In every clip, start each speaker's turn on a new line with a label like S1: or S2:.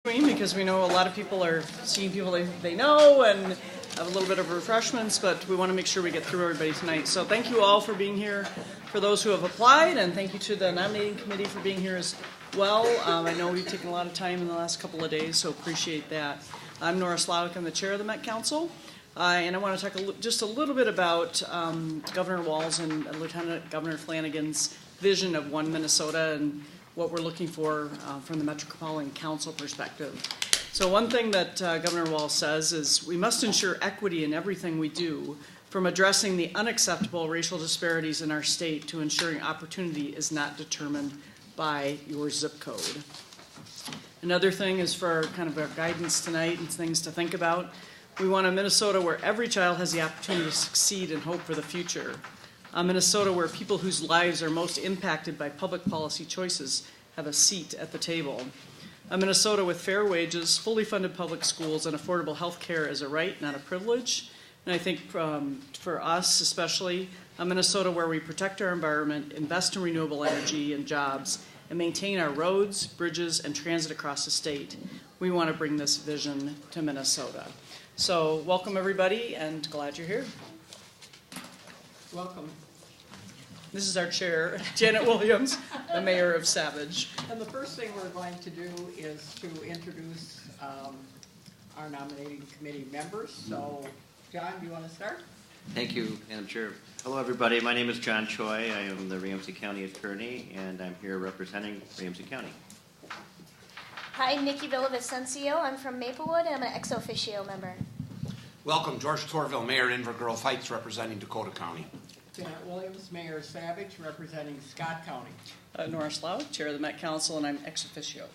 S1: Because we know a lot of people are seeing people they know and have a little bit of refreshments, but we want to make sure we get through everybody tonight. So thank you all for being here, for those who have applied, and thank you to the nominating committee for being here as well. I know we've taken a lot of time in the last couple of days, so appreciate that. I'm Nora Slawik, I'm the chair of the Met Council, and I want to talk just a little bit about Governor Walz and Lieutenant Governor Flanagan's vision of One Minnesota and what we're looking for from the Metropolitan Council perspective. So one thing that Governor Walz says is we must ensure equity in everything we do, from addressing the unacceptable racial disparities in our state to ensuring opportunity is not determined by your zip code. Another thing is for kind of our guidance tonight and things to think about. We want a Minnesota where every child has the opportunity to succeed and hope for the future. A Minnesota where people whose lives are most impacted by public policy choices have a seat at the table. A Minnesota with fair wages, fully funded public schools, and affordable health care is a right, not a privilege. And I think for us especially, a Minnesota where we protect our environment, invest in renewable energy and jobs, and maintain our roads, bridges, and transit across the state. We want to bring this vision to Minnesota. So welcome everybody, and glad you're here.
S2: Welcome.
S1: This is our chair, Janet Williams, the mayor of Savage.
S2: And the first thing we're going to do is to introduce our nominating committee members. So, John, do you want to start?
S3: Thank you, Madam Chair. Hello, everybody. My name is John Choi. I am the Ramsey County Attorney, and I'm here representing Ramsey County.
S4: Hi, Nikki Villavicencio. I'm from Maplewood, and I'm an ex officio member.
S5: Welcome, George Torville, Mayor in Inver Grove Heights, representing Dakota County.
S2: Janet Williams, Mayor Savage, representing Scott County.
S1: Nora Slawik, chair of the Met Council, and I'm ex officio.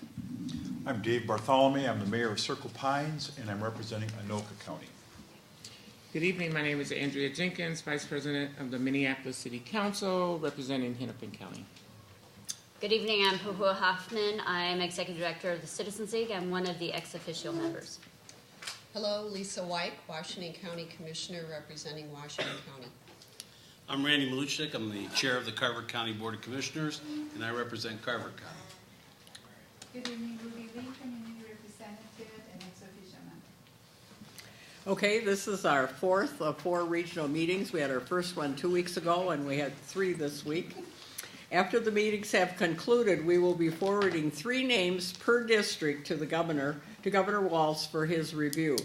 S6: I'm Dave Bartholomew. I'm the mayor of Circle Pines, and I'm representing Anoka County.
S7: Good evening. My name is Andrea Jenkins, Vice President of the Minneapolis City Council, representing Hennepin County.
S8: Good evening. I'm Huhua Hoffman. I'm Executive Director of the Citizens League. I'm one of the ex officio members.
S9: Hello, Lisa White, Washington County Commissioner representing Washington County.
S10: I'm Randy Maluchnik. I'm the chair of the Carver County Board of Commissioners, and I represent Carver County.
S11: Good evening, Ruby Lee, community representative and ex officio member.
S2: Okay, this is our fourth of 4 regional meetings. We had our first one 2 weeks ago, and we had 3 this week. After the meetings have concluded, we will be forwarding 3 names per district to Governor Walz for his review.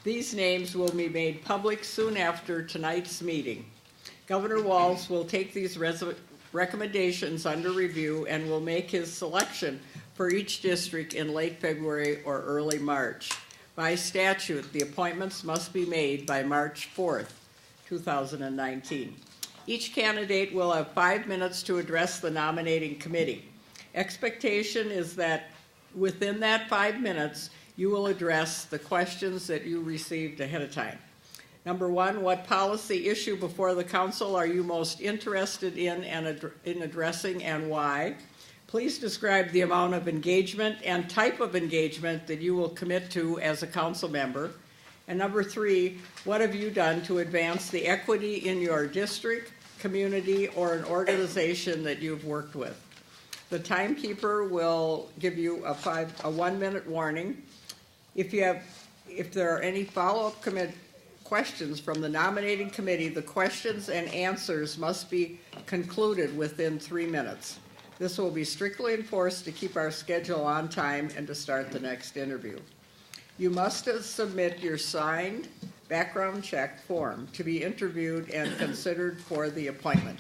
S2: These names will be made public soon after tonight's meeting. Governor Walz will take these recommendations under review and will make his selection for each district in late February or early March. By statute, the appointments must be made by March 4th, 2019. Each candidate will have 5 minutes to address the nominating committee. Expectation is that within that 5 minutes, you will address the questions that you received ahead of time. Number 1, what policy issue before the council are you most interested in addressing and why? Please describe the amount of engagement and type of engagement that you will commit to as a council member. And number 3, what have you done to advance the equity in your district, community, or an organization that you've worked with? The timekeeper will give you a 1-minute warning. If there are any follow-up questions from the nominating committee, the questions and answers must be concluded within 3 minutes. This will be strictly enforced to keep our schedule on time and to start the next interview. You must submit your signed background check form to be interviewed and considered for the appointment.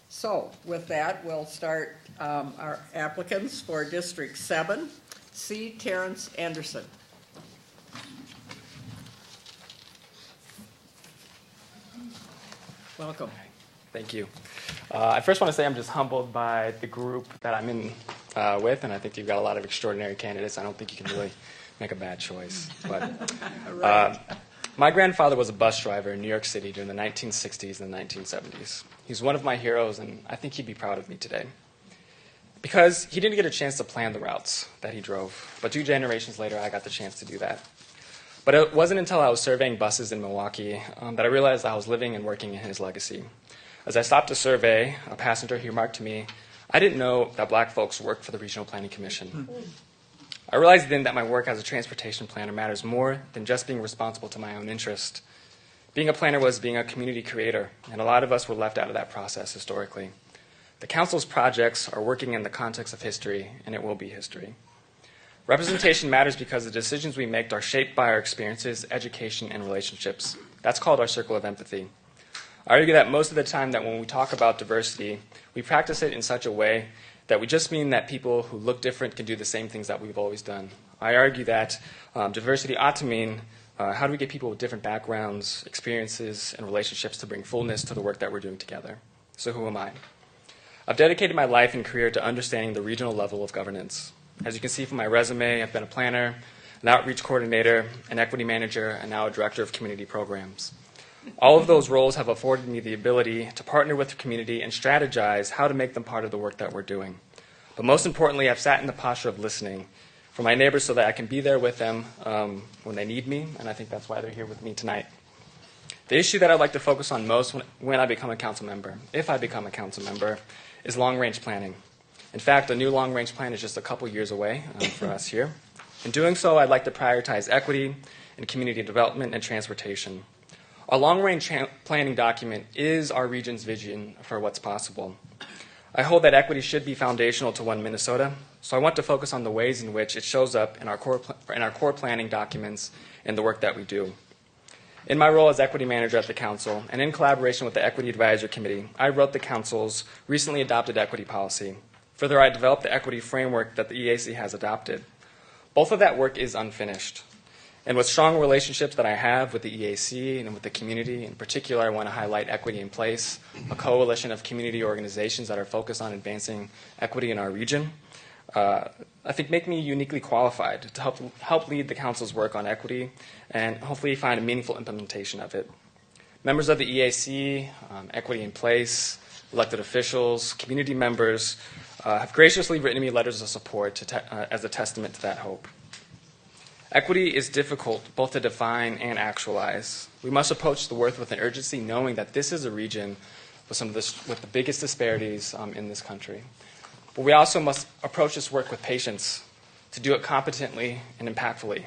S2: So with that, we'll start our applicants for District 7. C. Terrence Anderson. Welcome.
S12: Thank you. I first want to say I'm just humbled by the group that I'm in with, and I think you've got a lot of extraordinary candidates. I don't think you can really make a bad choice. But my grandfather was a bus driver in New York City during the 1960s and the 1970s. He's one of my heroes, and I think he'd be proud of me today. Because he didn't get a chance to plan the routes that he drove, but 2 generations later, I got the chance to do that. But it wasn't until I was surveying buses in Milwaukee that I realized I was living and working in his legacy. As I stopped to survey, a passenger he remarked to me, "I didn't know that black folks worked for the Regional Planning Commission." I realized then that my work as a transportation planner matters more than just being responsible to my own interest. Being a planner was being a community creator, and a lot of us were left out of that process historically. The Council's projects are working in the context of history, and it will be history. Representation matters because the decisions we make are shaped by our experiences, education, and relationships. That's called our circle of empathy. I argue that most of the time that when we talk about diversity, we practice it in such a way that we just mean that people who look different can do the same things that we've always done. I argue that diversity ought to mean how do we get people with different backgrounds, experiences, and relationships to bring fullness to the work that we're doing together. So who am I? I've dedicated my life and career to understanding the regional level of governance. As you can see from my resume, I've been a planner, an outreach coordinator, an equity manager, and now a director of community programs. All of those roles have afforded me the ability to partner with the community and strategize how to make them part of the work that we're doing. But most importantly, I've sat in the posture of listening for my neighbors so that I can be there with them when they need me, and I think that's why they're here with me tonight. The issue that I'd like to focus on most when I become a council member, if I become a council member, is long-range planning. In fact, a new long-range plan is just a couple years away for us here. In doing so, I'd like to prioritize equity and community development and transportation. Our long-range planning document is our region's vision for what's possible. I hold that equity should be foundational to One Minnesota, so I want to focus on the ways in which it shows up in our core planning documents and the work that we do. In my role as equity manager at the council, and in collaboration with the Equity Advisory Committee, I wrote the council's recently adopted equity policy. Further, I developed the equity framework that the EAC has adopted. Both of that work is unfinished. And with strong relationships that I have with the EAC and with the community, in particular, I want to highlight Equity in Place, a coalition of community organizations that are focused on advancing equity in our region. I think make me uniquely qualified to help lead the council's work on equity and hopefully find a meaningful implementation of it. Members of the EAC, Equity in Place, elected officials, community members have graciously written me letters of support as a testament to that hope. Equity is difficult both to define and actualize. We must approach the work with an urgency, knowing that this is a region with the biggest disparities in this country. But we also must approach this work with patience to do it competently and impactfully.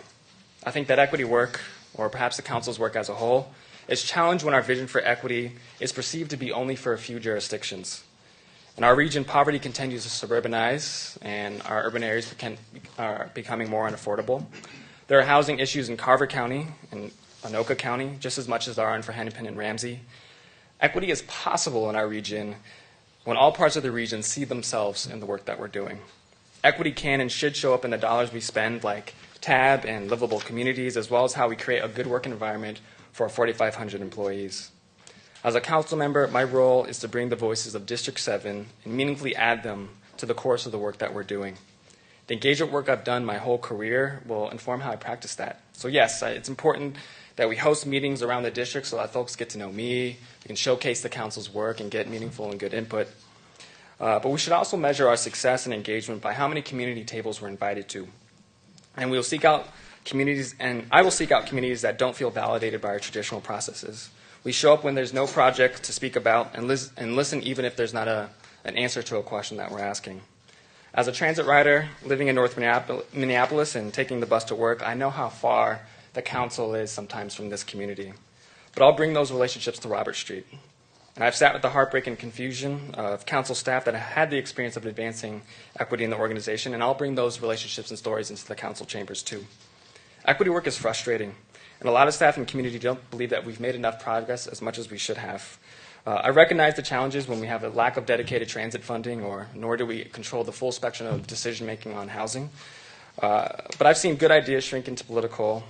S12: I think that equity work, or perhaps the council's work as a whole, is challenged when our vision for equity is perceived to be only for a few jurisdictions. In our region, poverty continues to suburbanize, and our urban areas are becoming more unaffordable. There are housing issues in Carver County and Anoka County, just as much as there are in Hennepin and Ramsey. Equity is possible in our region when all parts of the region see themselves in the work that we're doing. Equity can and should show up in the dollars we spend, like TAB and livable communities, as well as how we create a good work environment for our 4,500 employees. As a council member, my role is to bring the voices of District 7 and meaningfully add them to the course of the work that we're doing. The engagement work I've done my whole career will inform how I practice that. So yes, it's important that we host meetings around the district so that folks get to know me, we can showcase the council's work and get meaningful and good input. But we should also measure our success and engagement by how many community tables we're invited to. And we'll seek out communities, and I will seek out communities that don't feel validated by our traditional processes. We show up when there's no project to speak about and listen even if there's not an answer to a question that we're asking. As a transit rider living in North Minneapolis and taking the bus to work, I know how far the council is sometimes from this community. But I'll bring those relationships to Robert Street. And I've sat with the heartbreak and confusion of council staff that have had the experience of advancing equity in the organization, and I'll bring those relationships and stories into the council chambers too. Equity work is frustrating, and a lot of staff and community don't believe that we've made enough progress as much as we should have. I recognize the challenges when we have a lack of dedicated transit funding, nor do we control the full spectrum of decision-making on housing. But I've seen good ideas shrink into political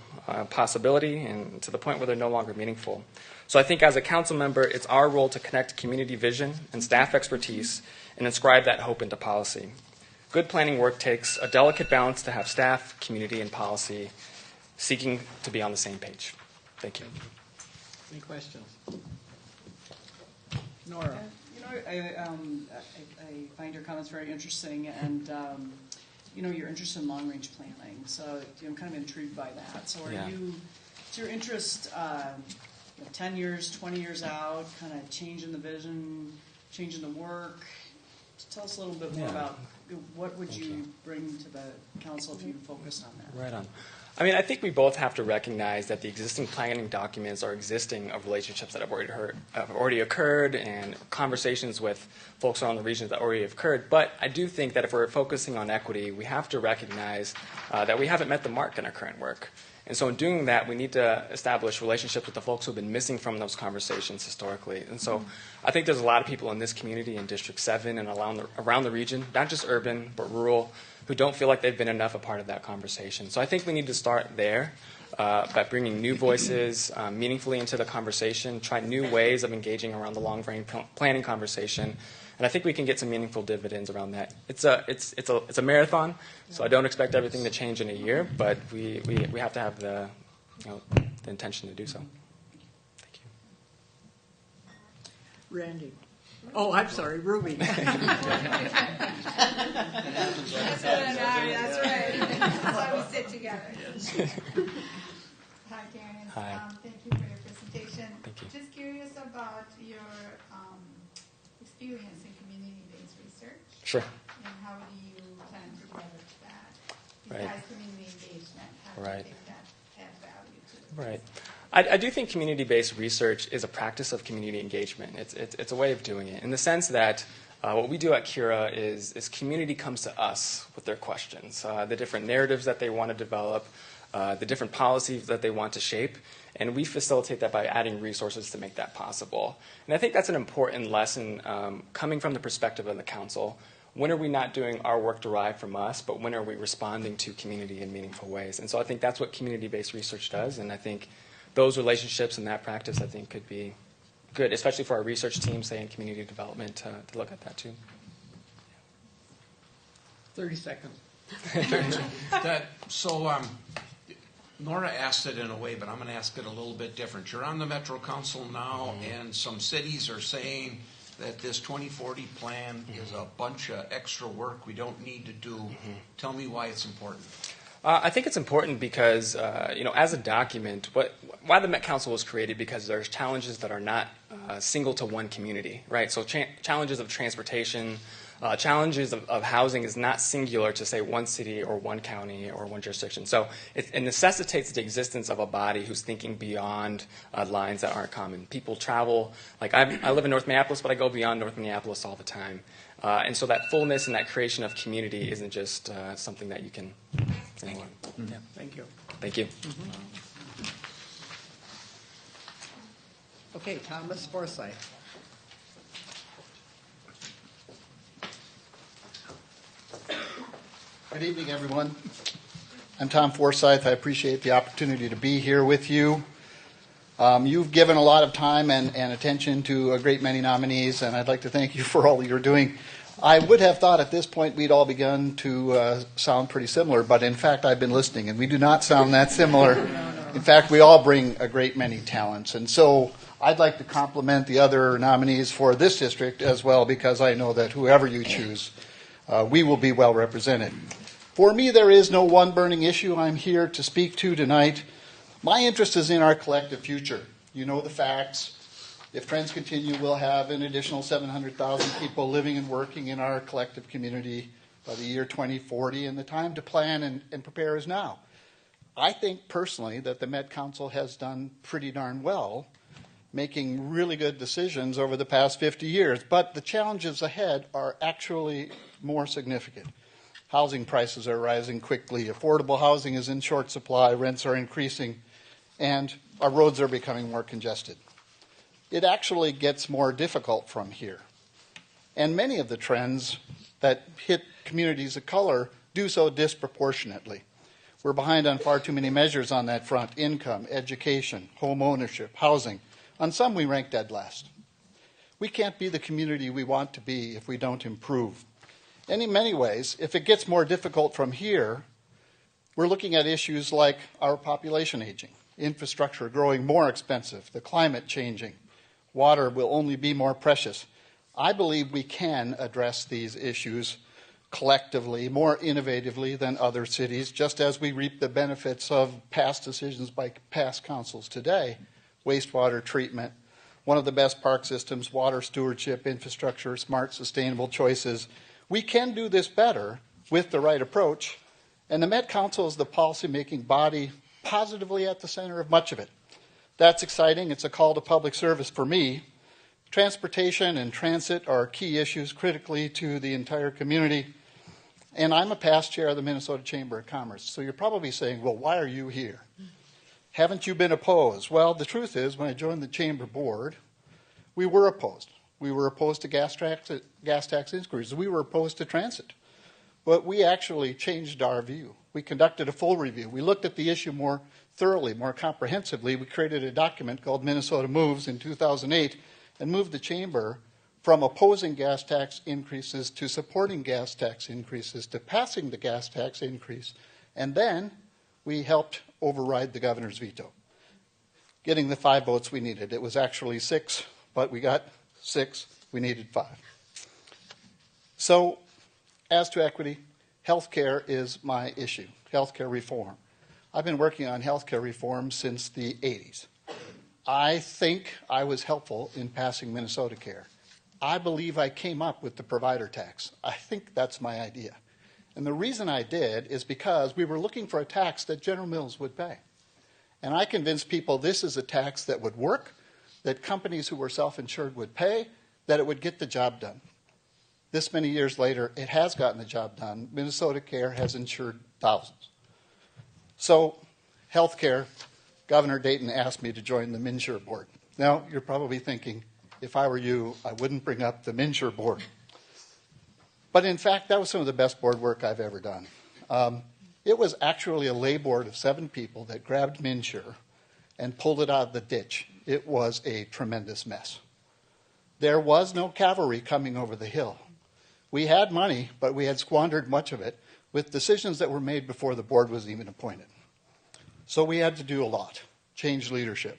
S12: possibility and to the point where they're no longer meaningful. So I think as a council member, it's our role to connect community vision and staff expertise and inscribe that hope into policy. Good planning work takes a delicate balance to have staff, community, and policy seeking to be on the same page. Thank you.
S2: Any questions? Nora.
S1: I find your comments very interesting, and you're interested in long-range planning, so I'm kind of intrigued by that. So is your interest 10 years, 20 years out, kind of changing the vision, changing the work? Tell us a little bit more about what would you bring to the council if you focused on that?
S12: Right on. I mean, I think we both have to recognize that the existing planning documents are existing of relationships that have already occurred and conversations with folks around the region that already have occurred. But I do think that if we're focusing on equity, we have to recognize that we haven't met the mark in our current work. And so in doing that, we need to establish relationships with the folks who have been missing from those conversations historically. And so I think there's a lot of people in this community in District 7 and around the region, not just urban, but rural, who don't feel like they've been enough a part of that conversation. So I think we need to start there by bringing new voices meaningfully into the conversation, try new ways of engaging around the long-range planning conversation. And I think we can get some meaningful dividends around that. It's a marathon, so I don't expect everything to change in a year, but we have to have the intention to do so. Thank you.
S2: Randy. Oh, I'm sorry, Ruby.
S11: That's right. That's why we sit together. Hi, Karen.
S12: Hi.
S11: Thank you for your presentation.
S12: Thank you.
S11: Just curious about your experience in community-based research.
S12: Sure.
S11: And how do you plan to leverage that?
S12: Right.
S11: Besides community engagement, how do you
S12: Right.
S11: think that adds value to the
S12: Right. I do think community-based research is a practice of community engagement. It's a way of doing it in the sense that what we do at Cura is community comes to us with their questions, the different narratives that they want to develop, the different policies that they want to shape, and we facilitate that by adding resources to make that possible. And I think that's an important lesson coming from the perspective of the council. When are we not doing our work derived from us, but when are we responding to community in meaningful ways? And so I think that's what community-based research does, and I think those relationships and that practice, I think, could be good, especially for our research team, say, in community development, to look at that, too.
S2: 30 seconds.
S5: Nora asked it in a way, but I'm going to ask it a little bit different. You're on the Metro Council now, and some cities are saying that this 2040 plan is a bunch of extra work we don't need to do. Tell me why it's important.
S12: I think it's important because, as a document, why the Met Council was created, because there's challenges that are not single to one community, right? So challenges of transportation, challenges of housing is not singular to, say, one city or one county or one jurisdiction. So it necessitates the existence of a body who's thinking beyond lines that aren't common. People travel. Like I live in North Minneapolis, but I go beyond North Minneapolis all the time. And so that fullness and that creation of community isn't just something that you can.
S2: Thank you.
S12: Yeah.
S2: Thank you.
S12: Thank you.
S2: Okay, Thomas Forsyth.
S13: Good evening, everyone. I'm Tom Forsyth. I appreciate the opportunity to be here with you. You've given a lot of time and attention to a great many nominees, and I'd like to thank you for all you're doing. I would have thought at this point we'd all begun to sound pretty similar, but in fact I've been listening, and we do not sound that similar. In fact, we all bring a great many talents, and so I'd like to compliment the other nominees for this district as well, because I know that whoever you choose, we will be well represented. For me, there is no one burning issue I'm here to speak to tonight. My interest is in our collective future. You know the facts. If trends continue, we'll have an additional 700,000 people living and working in our collective community by the year 2040, and the time to plan and prepare is now. I think personally that the Met Council has done pretty darn well, making really good decisions over the past 50 years, but the challenges ahead are actually more significant. Housing prices are rising quickly, affordable housing is in short supply, rents are increasing, and our roads are becoming more congested. It actually gets more difficult from here. And many of the trends that hit communities of color do so disproportionately. We're behind on far too many measures on that front: income, education, home ownership, housing. On some, we rank dead last. We can't be the community we want to be if we don't improve. And in many ways, if it gets more difficult from here, we're looking at issues like our population aging, infrastructure growing more expensive, the climate changing, water will only be more precious. I believe we can address these issues collectively, more innovatively than other cities, just as we reap the benefits of past decisions by past councils today. Wastewater treatment, one of the best park systems, water stewardship, infrastructure, smart, sustainable choices. We can do this better with the right approach, and the Met Council is the policymaking body positively at the center of much of it. That's exciting. It's a call to public service for me. Transportation and transit are key issues critically to the entire community. And I'm a past chair of the Minnesota Chamber of Commerce. So you're probably saying, well, why are you here? Haven't you been opposed? Well, the truth is, when I joined the Chamber board, we were opposed. We were opposed to gas tax increases. We were opposed to transit. But we actually changed our view. We conducted a full review. We looked at the issue more thoroughly, more comprehensively. We created a document called Minnesota Moves in 2008 and moved the Chamber from opposing gas tax increases to supporting gas tax increases to passing the gas tax increase. And then we helped override the governor's veto, getting the 5 votes we needed. It was actually 6, but we got 6. We needed 5. So, as to equity, health care is my issue, health care reform. I've been working on health care reform since the 80s. I think I was helpful in passing Minnesota Care. I believe I came up with the provider tax. I think that's my idea. And the reason I did is because we were looking for a tax that General Mills would pay. And I convinced people this is a tax that would work, that companies who were self-insured would pay, that it would get the job done. This many years later, it has gotten the job done. Minnesota Care has insured thousands. So, health care, Governor Dayton asked me to join the MNsure board. Now, you're probably thinking, if I were you, I wouldn't bring up the MNsure board. But in fact, that was some of the best board work I've ever done. It was actually a lay board of 7 people that grabbed MNsure and pulled it out of the ditch. It was a tremendous mess. There was no cavalry coming over the hill. We had money, but we had squandered much of it with decisions that were made before the board was even appointed. So we had to do a lot. Change leadership,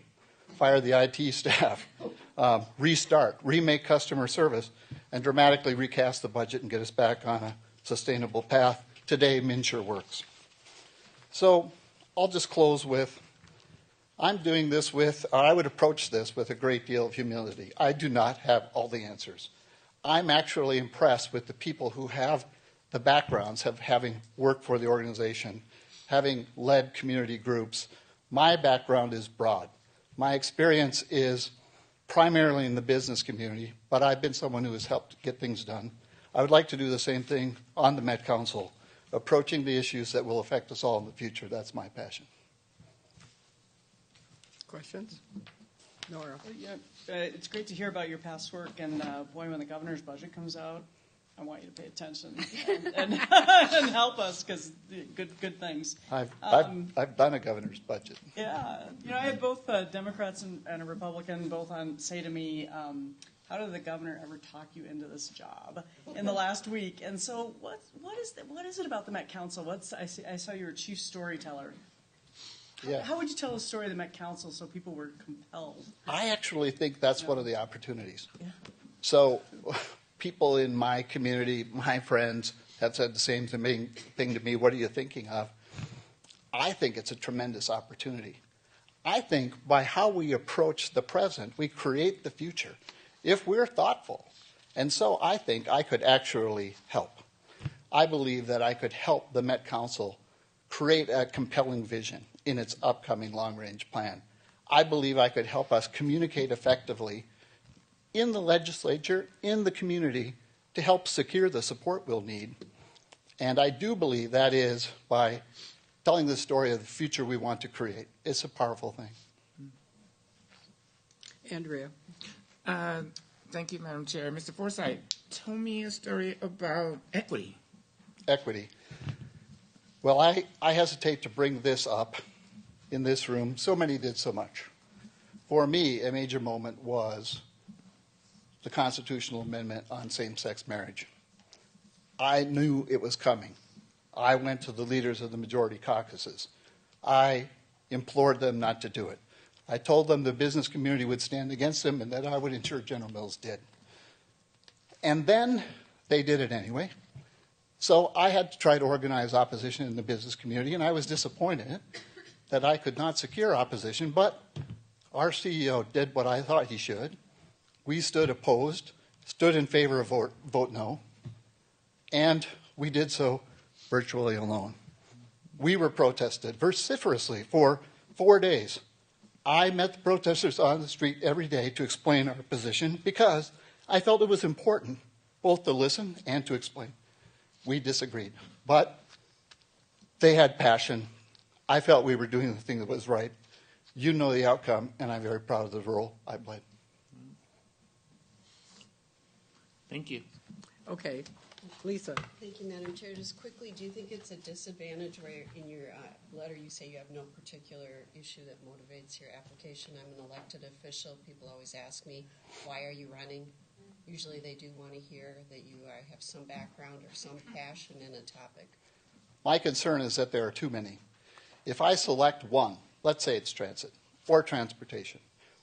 S13: fire the IT staff, restart, remake customer service, and dramatically recast the budget and get us back on a sustainable path. Today, MNsure works. So I'll just close with, I'm doing this with, or I would approach this with a great deal of humility. I do not have all the answers. I'm actually impressed with the people who have the backgrounds of having worked for the organization, having led community groups. My background is broad. My experience is primarily in the business community, but I've been someone who has helped get things done. I would like to do the same thing on the Met Council, approaching the issues that will affect us all in the future. That's my passion.
S2: Questions? Nora?
S1: Yeah, it's great to hear about your past work, and boy, when the governor's budget comes out, I want you to pay attention and help us, because good things.
S13: I've done a governor's budget.
S1: Yeah, I had both Democrats and a Republican both on say to me, how did the governor ever talk you into this job in the last week? And so, what is it about the Met Council? I saw you were a chief storyteller.
S13: Yeah.
S1: How would you tell a story of the Met Council so people were compelled?
S13: I actually think that's one of the opportunities.
S1: Yeah.
S13: So people in my community, my friends, have said the same thing to me. What are you thinking of? I think it's a tremendous opportunity. I think by how we approach the present, we create the future if we're thoughtful. And so I think I could actually help. I believe that I could help the Met Council create a compelling vision in its upcoming long-range plan. I believe I could help us communicate effectively in the legislature, in the community, to help secure the support we'll need. And I do believe that is by telling the story of the future we want to create. It's a powerful thing.
S2: Andrea?
S7: Thank you, Madam Chair. Mr. Forsythe, tell me a story about equity.
S13: Equity. Well, I hesitate to bring this up in this room. So many did so much. For me, a major moment was the constitutional amendment on same-sex marriage. I knew it was coming. I went to the leaders of the majority caucuses. I implored them not to do it. I told them the business community would stand against them and that I would ensure General Mills did. And then they did it anyway. So I had to try to organize opposition in the business community, and I was disappointed that I could not secure opposition, but our CEO did what I thought he should. We stood opposed, stood in favor of vote no, and we did so virtually alone. We were protested vociferously for 4 days. I met the protesters on the street every day to explain our position because I felt it was important both to listen and to explain. We disagreed, but they had passion. I felt we were doing the thing that was right. You know the outcome, and I'm very proud of the role I played.
S7: Thank you.
S2: Okay, Lisa.
S9: Thank you, Madam Chair. Just quickly, do you think it's a disadvantage where in your letter you say you have no particular issue that motivates your application? I'm an elected official. People always ask me, why are you running? Usually they do want to hear that you have some background or some passion in a topic.
S13: My concern is that there are too many. If I select one, let's say it's transit, or transportation,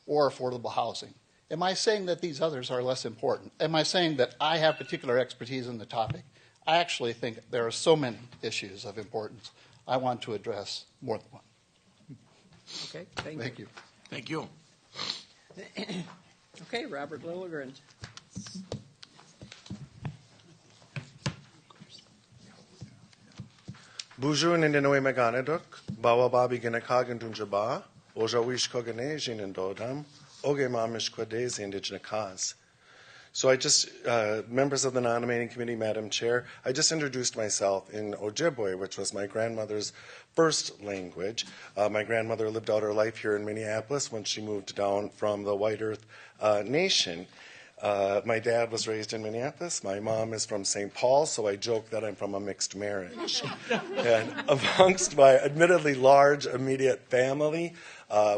S13: or affordable housing, am I saying that these others are less important? Am I saying that I have particular expertise in the topic? I actually think there are so many issues of importance I want to address more than one.
S2: Okay, thank you.
S5: Thank you.
S2: Okay, Robert Lilligren.
S14: Bonjour Nindinoe Meganeduk, Bawa Babi Ginakagan Dunjaba, Ojawish Koganesian and Dodam, Oge Mamish Quades Indigenous Cause. So members of the nominating committee, Madam Chair, I just introduced myself in Ojibwe, which was my grandmother's first language. My grandmother lived out her life here in Minneapolis when she moved down from the White Earth Nation. My dad was raised in Minneapolis. My mom is from St. Paul, so I joke that I'm from a mixed marriage. And amongst my admittedly large immediate family,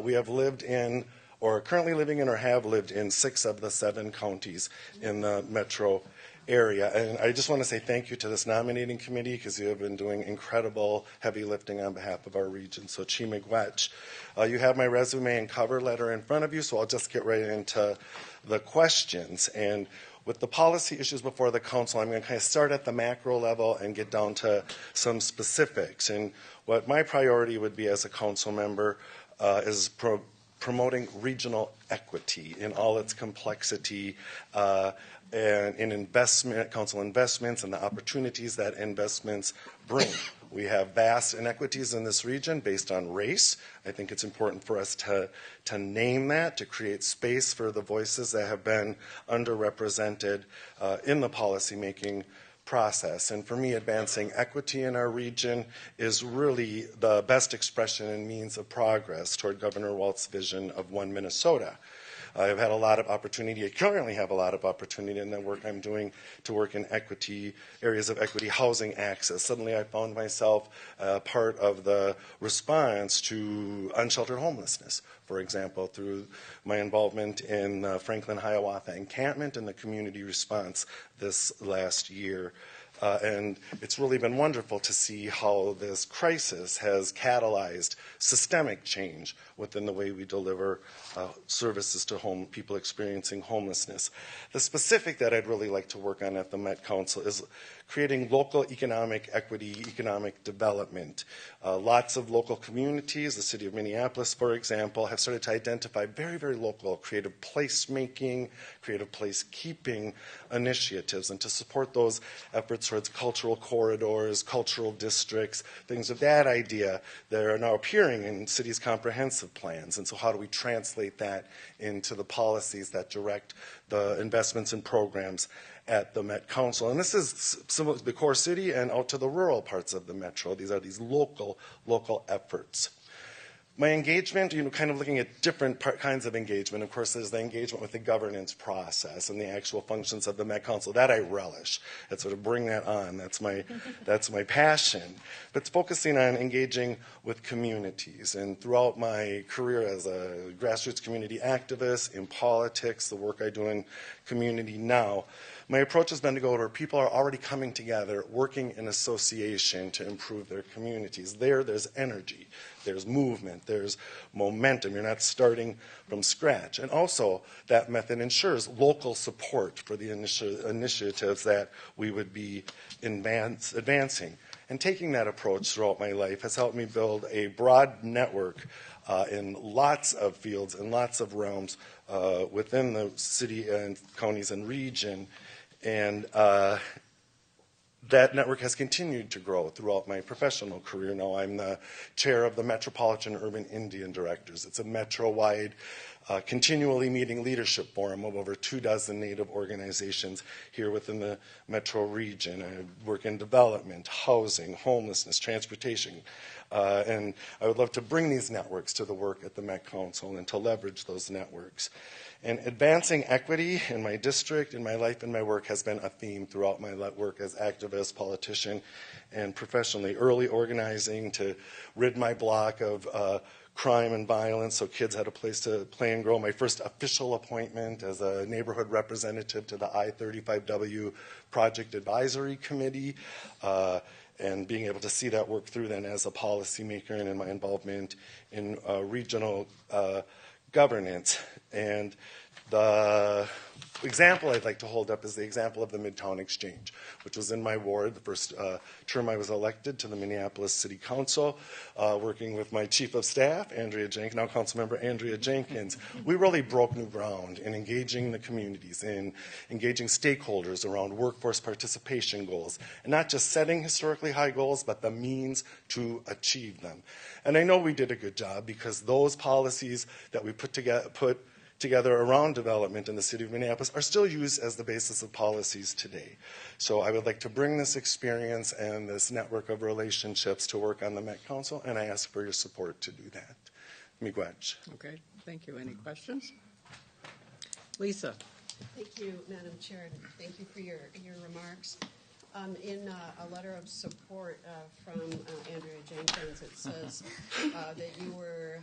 S14: we have lived in, or are currently living in, or have lived in 6 of the 7 counties in the metro area. And I just want to say thank you to this nominating committee because you have been doing incredible heavy lifting on behalf of our region. So Chimigwech. You have my resume and cover letter in front of you, so I'll just get right into the questions. And with the policy issues before the council, I'm going to kind of start at the macro level and get down to some specifics. And what my priority would be as a council member is promoting regional equity in all its complexity and in council investments and the opportunities that investments bring. We have vast inequities in this region based on race. I think it's important for us to name that, to create space for the voices that have been underrepresented in the policymaking process. And for me, advancing equity in our region is really the best expression and means of progress toward Governor Walz's vision of One Minnesota. I've had a lot of opportunity, I currently have a lot of opportunity in the work I'm doing to work in equity, areas of equity, housing access. Suddenly I found myself part of the response to unsheltered homelessness, for example, through my involvement in Franklin Hiawatha encampment and the community response this last year. And it's really been wonderful to see how this crisis has catalyzed systemic change within the way we deliver services to people experiencing homelessness. The specific that I'd really like to work on at the Met Council is creating local economic equity, economic development. Lots of local communities, the city of Minneapolis, for example, have started to identify very, very local creative placemaking, creative placekeeping initiatives, and to support those efforts towards cultural corridors, cultural districts, things of that idea that are now appearing in cities' comprehensive plans. And so how do we translate that into the policies that direct the investments and programs at the Met Council? And this is similar to the core city and out to the rural parts of the metro. These are these local efforts. My engagement, kind of looking at different kinds of engagement. Of course, there's the engagement with the governance process and the actual functions of the Met Council. That I relish. That sort of bring that on. That's my passion. But it's focusing on engaging with communities. And throughout my career as a grassroots community activist, in politics, the work I do in Community Now, my approach has been to go where people are already coming together, working in association to improve their communities. There's energy, there's movement, there's momentum. You're not starting from scratch. And also, that method ensures local support for the initiatives that we would be advancing. And taking that approach throughout my life has helped me build a broad network in lots of fields and lots of realms within the city and counties and region. And that network has continued to grow throughout my professional career. Now I'm the chair of the Metropolitan Urban Indian Directors. It's a metro-wide, continually meeting leadership forum of over 24 Native organizations here within the metro region. I work in development, housing, homelessness, transportation, and I would love to bring these networks to the work at the Met Council and to leverage those networks. And advancing equity in my district, in my life, and my work has been a theme throughout my work as activist, politician, and professionally. Early organizing to rid my block of crime and violence so kids had a place to play and grow. My first official appointment as a neighborhood representative to the I-35W Project Advisory Committee, and being able to see that work through then as a policymaker and in my involvement in regional governance. And the example I'd like to hold up is the example of the Midtown Exchange, which was in my ward the first term I was elected to the Minneapolis City Council, working with my chief of staff, Andrea Jenkins, now Councilmember Andrea Jenkins. We really broke new ground in engaging the communities, in engaging stakeholders around workforce participation goals, and not just setting historically high goals, but the means to achieve them. And I know we did a good job because those policies that we put together around development in the city of Minneapolis are still used as the basis of policies today. So I would like to bring this experience and this network of relationships to work on the Met Council, and I ask for your support to do that. Miigwech.
S2: Okay, thank you. Any questions? Lisa.
S9: Thank you, Madam Chair, and thank you for your remarks. In a letter of support from Andrea Jenkins, it says that you were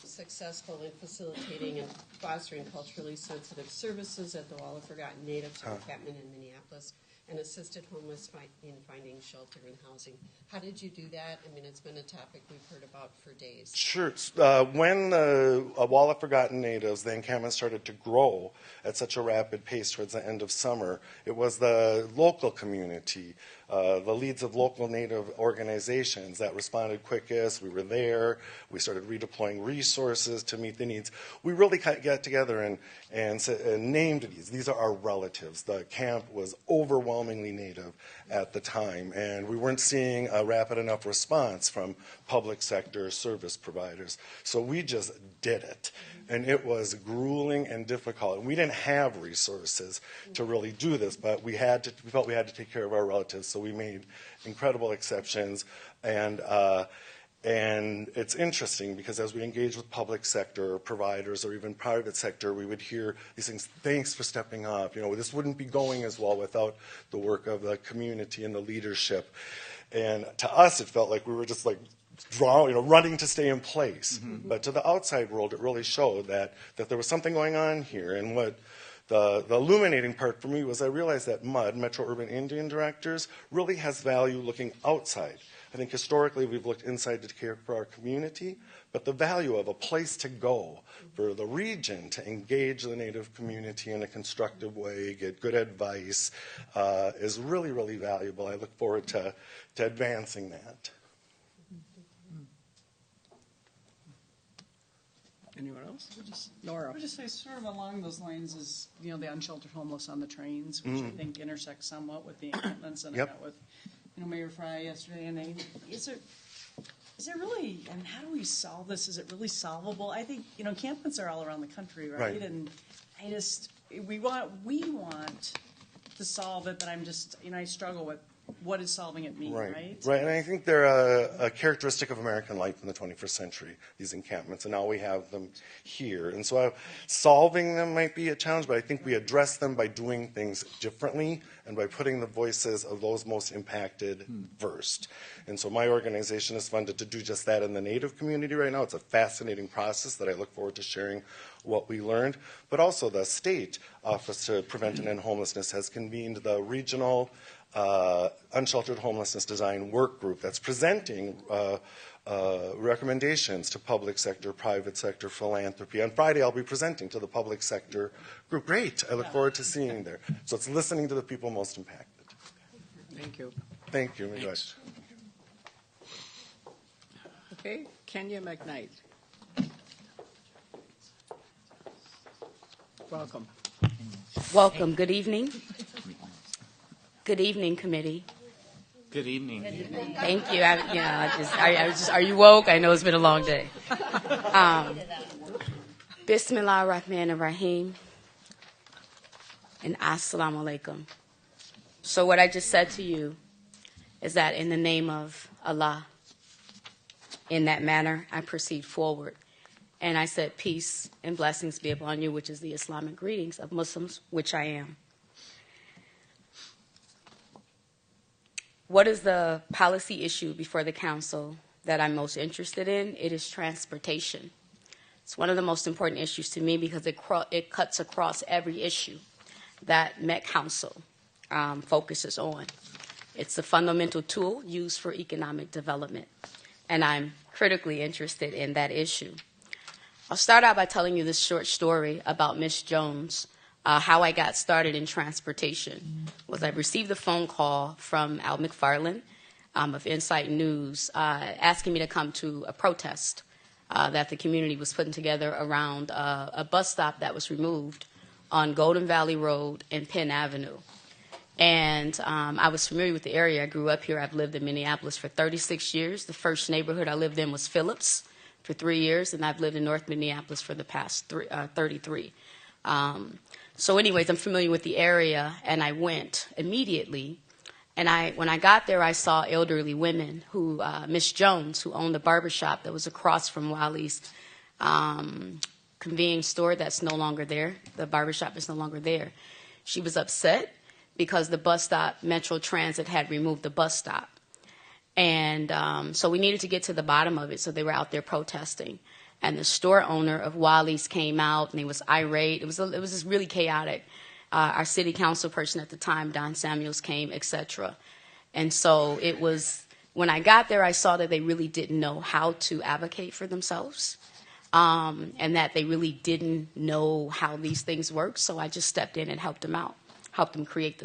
S9: successful in facilitating and fostering culturally sensitive services at the Wall of Forgotten Natives encampment in Minneapolis, and assisted homeless in finding shelter and housing. How did you do that? I mean, it's been a topic we've heard about for days.
S14: Sure. When the Wall of Forgotten Natives, the encampment started to grow at such a rapid pace towards the end of summer, it was the local community, the leads of local Native organizations that responded quickest. We were there. We started redeploying resources to meet the needs. We really got together and named these. These are our relatives. The camp was overwhelmingly Native at the time, and we weren't seeing a rapid enough response from public sector service providers. So we just did it. And it was grueling and difficult. And we didn't have resources to really do this, but we felt we had to take care of our relatives, so we made incredible exceptions. And it's interesting because as we engage with public sector providers or even private sector, we would hear these things, thanks for stepping up. You know, this wouldn't be going as well without the work of the community and the leadership. And to us, it felt like we were just like running to stay in place. Mm-hmm. But to the outside world, it really showed that there was something going on here. And what the illuminating part for me was I realized that MUD, Metro Urban Indian Directors, really has value looking outside. I think historically we've looked inside to care for our community, but the value of a place to go for the region to engage the Native community in a constructive way, get good advice, is really, really valuable. I look forward to advancing that.
S2: Anyone else?
S1: Nora. I would just say sort of along those lines is, the unsheltered homeless on the trains, which I think intersects somewhat with the encampments, and I met with, Mayor Fry yesterday, and is it really, and how do we solve this? Is it really solvable? I think, encampments are all around the country, right? And we want to solve it, but I'm just, I struggle with what is solving it mean, right?
S14: Right, and I think they're a characteristic of American life in the 21st century, these encampments, and now we have them here. And so solving them might be a challenge, but I think we address them by doing things differently and by putting the voices of those most impacted first. And so my organization is funded to do just that in the Native community right now. It's a fascinating process that I look forward to sharing what we learned. But also the state Office to Prevent and End Homelessness has convened the regional unsheltered homelessness design work group that's presenting recommendations to public sector, private sector, philanthropy. On Friday, I'll be presenting to the public sector group. Great. I look forward to seeing you there. So it's listening to the people most impacted.
S2: Thank you.
S14: Thank you. Miigwech.
S2: Okay, Kenya McKnight. Welcome.
S15: Welcome. Good evening. Good evening, committee.
S7: Good evening.
S15: Thank you. Are you woke? I know it's been a long day. Bismillah ar-Rahman ar-Rahim and Assalamu alaikum. So what I just said to you is that in the name of Allah, in that manner, I proceed forward. And I said, peace and blessings be upon you, which is the Islamic greetings of Muslims, which I am. What is the policy issue before the council that I'm most interested in? It is transportation. It's one of the most important issues to me because it cuts across every issue that Met Council focuses on. It's a fundamental tool used for economic development, and I'm critically interested in that issue. I'll start out by telling you this short story about Miss Jones. How I got started in transportation was I received a phone call from Al McFarland of Insight News asking me to come to a protest that the community was putting together around a bus stop that was removed on Golden Valley Road and Penn Avenue. And I was familiar with the area. I grew up here. I've lived in Minneapolis for 36 years. The first neighborhood I lived in was Phillips for 3 years, and I've lived in North Minneapolis for the past 33. So anyways, I'm familiar with the area, and I went immediately. And when I got there, I saw elderly women who, Miss Jones, who owned the barbershop that was across from Wally's convenience store that's no longer there. The barbershop is no longer there. She was upset because the bus stop, Metro Transit, had removed the bus stop. And so we needed to get to the bottom of it, so they were out there protesting. And the store owner of Wally's came out, and he was irate. It was just really chaotic. Our city council person at the time, Don Samuels, came, etc. And so it was, when I got there, I saw that they really didn't know how to advocate for themselves, and that they really didn't know how these things work. So I just stepped in and helped them out, helped them create the